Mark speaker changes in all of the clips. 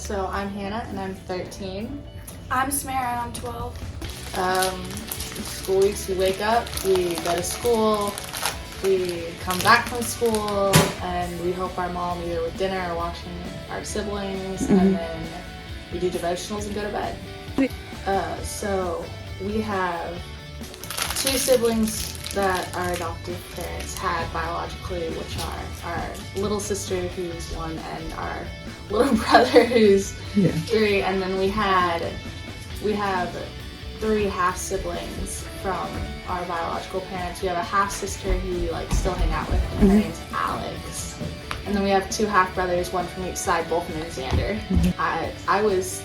Speaker 1: So I'm Hannah and I'm 13.
Speaker 2: I'm Samara and I'm 12.
Speaker 1: School weeks, we wake up, we go to school, we come back from school, and we help our mom either with dinner or watching our siblings, and then we do devotionals and go to bed. So we have two siblings that our adoptive parents had biologically, which are our little sister who's 1 and our little brother who's 3, and then we have 3 half siblings from our biological parents. We have a half sister who we still hang out with, and her name's Alex. And then we have 2 half brothers, 1 from each side, both named Xander. I was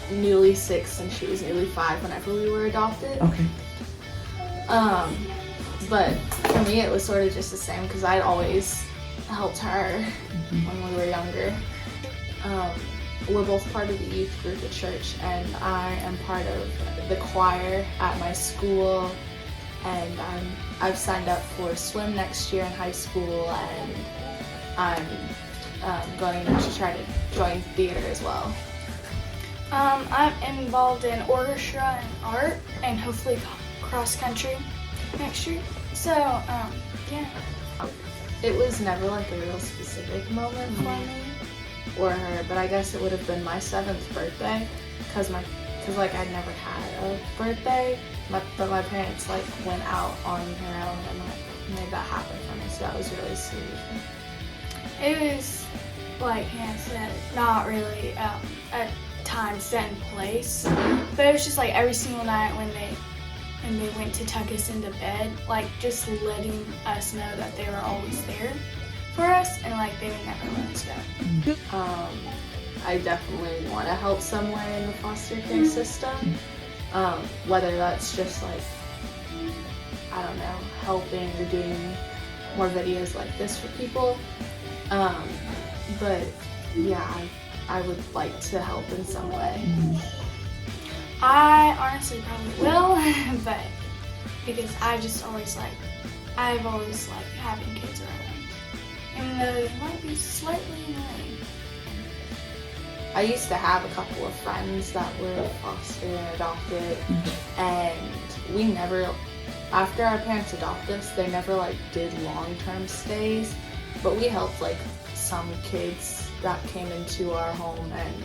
Speaker 1: newly 6 and she was newly 5 whenever we were adopted.
Speaker 3: Okay.
Speaker 1: But for me it was sort of just the same because I'd always helped her when we were younger. We're both part of the youth group at church, and I am part of the choir at my school, and I've signed up for swim next year in high school, and I'm going to try to join theater as well.
Speaker 2: I'm involved in orchestra and art and hopefully cross country next year. So, yeah.
Speaker 1: It was never a real specific moment for me or her, but I guess it would have been my 7th birthday because I'd never had a birthday, but my parents went out on their own and made that happen for me, so that was really sweet.
Speaker 2: It was, like Hannah said, not really a time set in place, but it was just every single night when they went to tuck us into bed, just letting us know that they were always there for us and they would never let us go.
Speaker 1: I definitely want to help some way in the foster care system, whether that's just I don't know, helping or doing more videos like this for people, but yeah, I would like to help in some way.
Speaker 2: I honestly probably will, but because I've always liked having kids around, even though they might be slightly annoying.
Speaker 1: I used to have a couple of friends that were foster and adopted, and we never, after our parents adopted us, they never did long-term stays, but we helped some kids that came into our home, and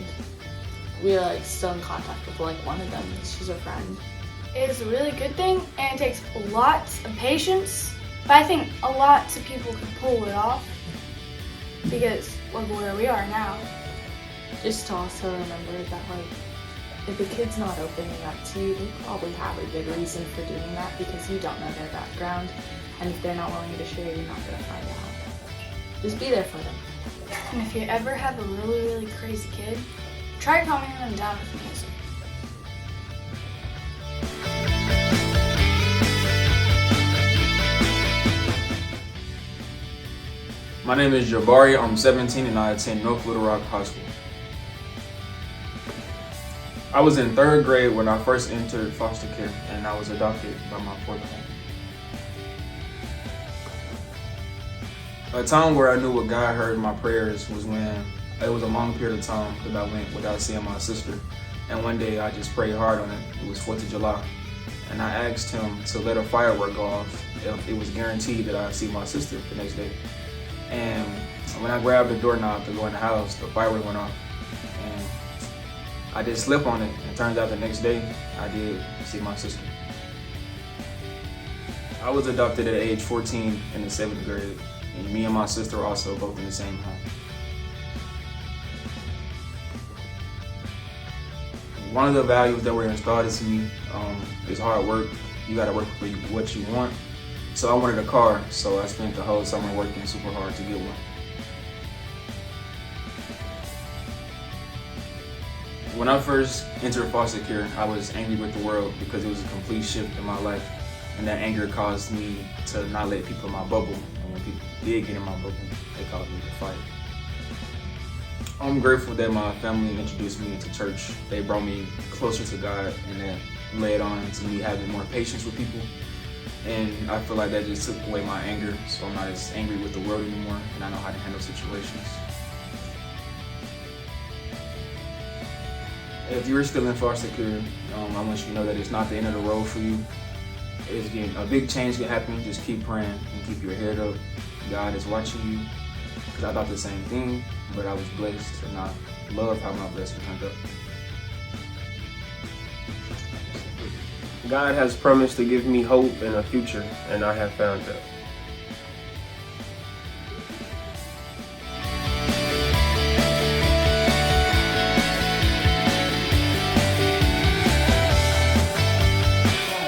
Speaker 1: we are still in contact with one of them. She's a friend.
Speaker 2: It is a really good thing, and it takes lots of patience, but I think lots of people can pull it off because look where we are now.
Speaker 1: Just to also remember that if a kid's not opening up to you, they probably have a good reason for doing that because you don't know their background, and if they're not willing to share, you're not going to find out. Just be there for them.
Speaker 2: And if you ever have a really, really crazy kid, try calming them down with music.
Speaker 4: My name is Jabari. I'm 17 and I attend North Little Rock High School. I was in 3rd grade when I first entered foster care, and I was adopted by my 4th home. A time where I knew what God heard my prayers was when it was a long period of time that I went without seeing my sister. And one day I just prayed hard on it. It was 4th of July. And I asked him to let a firework go off if it was guaranteed that I'd see my sister the next day. And when I grabbed the doorknob to go in the house, the firework went off. And I did slip on it. And it turns out the next day I did see my sister. I was adopted at age 14 in the 7th grade. And me and my sister were also both in the same home. One of the values that were installed into me is hard work. You gotta work for what you want. So I wanted a car, so I spent the whole summer working super hard to get one. When I first entered foster care, I was angry with the world because it was a complete shift in my life. And that anger caused me to not let people in my bubble. And when people did get in my bubble, they caused me to fight. I'm grateful that my family introduced me to church. They brought me closer to God, and that led on to me having more patience with people. And I feel like that just took away my anger, so I'm not as angry with the world anymore, and I know how to handle situations. If you're still in foster care, I want you to know that it's not the end of the road for you. It's getting a big change can happen. Just keep praying and keep your head up. God is watching you. Because I thought the same thing, but I was blessed, and I love how my blessing turned up.
Speaker 3: God has promised to give me hope and a future, and I have found that.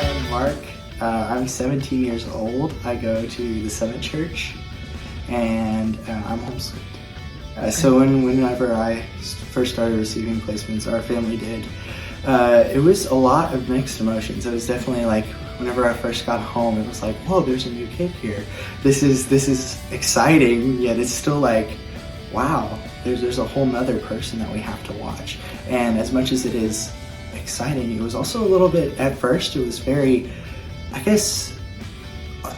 Speaker 5: I'm Mark. I'm 17 years old. I go to the Summit Church, and I'm homeschooled. So whenever I first started receiving placements, our family did, it was a lot of mixed emotions. It was definitely like, whenever I first got home, it was like, whoa, there's a new kid here. This is exciting, yet it's still like, wow, there's a whole nother person that we have to watch. And as much as it is exciting, it was also a little bit, at first, it was very, I guess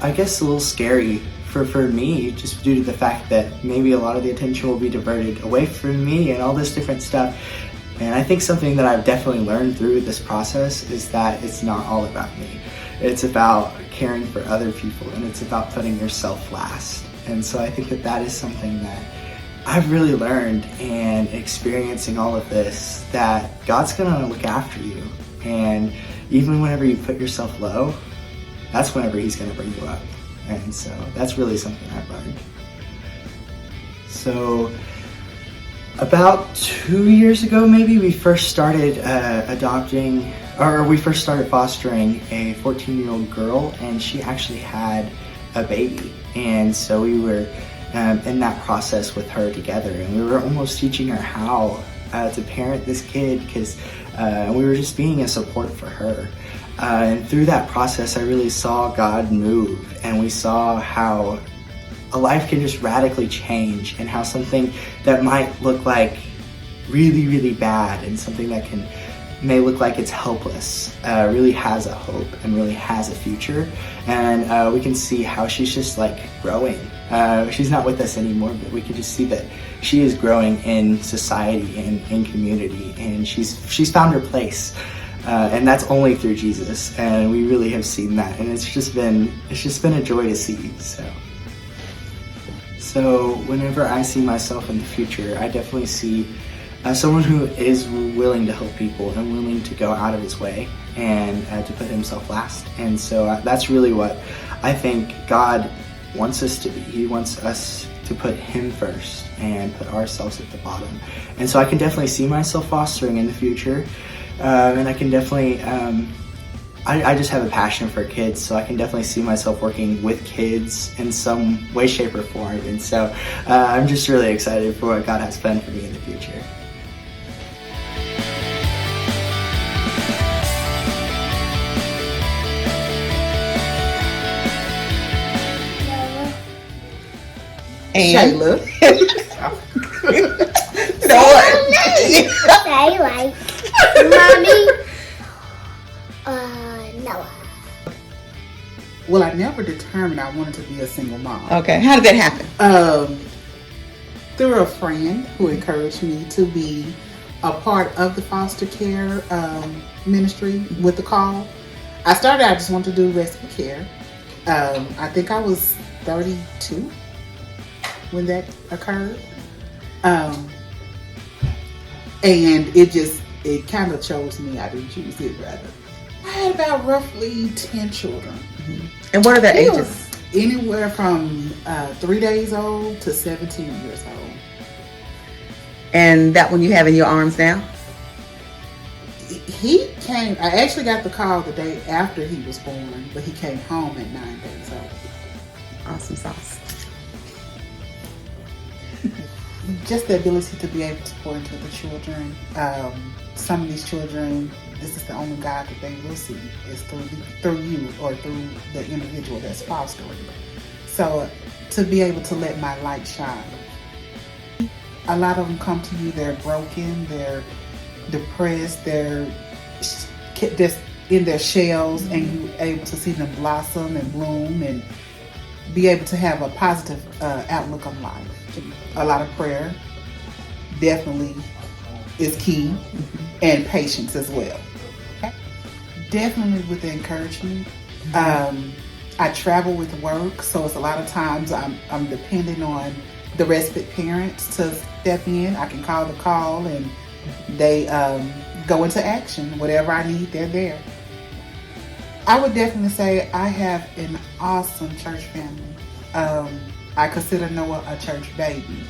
Speaker 5: a little scary for me, just due to the fact that maybe a lot of the attention will be diverted away from me and all this different stuff. And I think something that I've definitely learned through this process is that it's not all about me. It's about caring for other people, and it's about putting yourself last. And so I think that that is something that I've really learned, and experiencing all of this, that God's gonna look after you. And even whenever you put yourself low, that's whenever He's gonna bring you up. And so that's really something I've learned. So about 2 years ago, maybe, we first started fostering a 14-year-old girl, and she actually had a baby. And so we were in that process with her together, and we were almost teaching her how to parent this kid, because we were just being a support for her. And through that process, I really saw God move, and we saw how a life can just radically change, and how something that might look like really, really bad, and something that may look like it's helpless, really has a hope and really has a future. And we can see how she's just like growing. She's not with us anymore, but we can just see that she is growing in society and in community, and she's found her place. And that's only through Jesus, and we really have seen that, and it's just been a joy to see. So whenever I see myself in the future, I definitely see someone who is willing to help people and willing to go out of his way and to put himself last. And so that's really what I think God wants us to be. He wants us to put Him first and put ourselves at the bottom. And so I can definitely see myself fostering in the future. And I can definitely, I just have a passion for kids, so I can definitely see myself working with kids in some way, shape, or form. And so I'm just really excited for what God has planned for me in the future.
Speaker 6: And
Speaker 7: Shayla.
Speaker 6: Say like Mommy, Noah.
Speaker 7: Well, I never determined I wanted to be a single mom.
Speaker 6: Okay, how did that happen?
Speaker 7: Through a friend who encouraged me to be a part of the foster care ministry with the call. I started out just wanted to do rescue care. I think I was 32 when that occurred. And it kind of chose me. I didn't choose it, rather. I had about roughly 10 children.
Speaker 6: And what are their ages?
Speaker 7: Anywhere from 3 days old to 17 years old.
Speaker 6: And that one you have in your arms now?
Speaker 7: He came, I actually got the call the day after he was born, but he came home at 9 days old.
Speaker 6: Awesome sauce.
Speaker 7: Just the ability to be able to pour into the children. Some of these children, this is the only God that they will see is through you or through the individual that's fostering. So to be able to let my light shine. A lot of them come to you, they're broken, they're depressed, they're just in their shells, and you're able to see them blossom and bloom and be able to have a positive outlook on life. A lot of prayer definitely is key. and patience as well. Okay? Definitely with the encouragement. I travel with work, so it's a lot of times I'm depending on the respite parents to step in. I can call the call and they go into action. Whatever I need, they're there. I would definitely say I have an awesome church family. I consider Noah a church baby.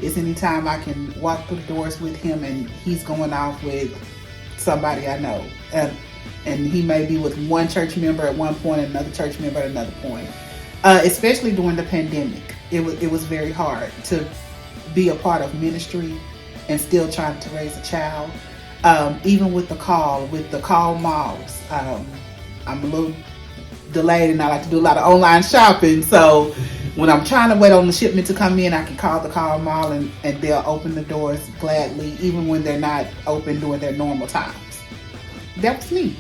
Speaker 7: It's anytime I can walk through the doors with him and he's going off with somebody I know. And he may be with one church member at one point and another church member at another point. Especially during the pandemic. It was very hard to be a part of ministry and still trying to raise a child. Even with the call malls. I'm a little delayed and I like to do a lot of online shopping. So when I'm trying to wait on the shipment to come in, I can call the call mall and they'll open the doors gladly, even when they're not open during their normal times. That was me.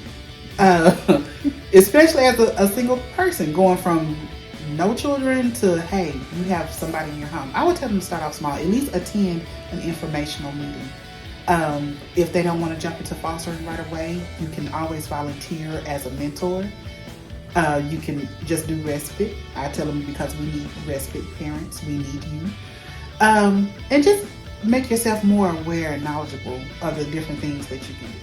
Speaker 7: Especially as a single person going from no children to, hey, you have somebody in your home. I would tell them to start off small, at least attend an informational meeting. If they don't want to jump into fostering right away, you can always volunteer as a mentor. You can just do respite. I tell them because we need respite parents, we need you. And just make yourself more aware and knowledgeable of the different things that you can do.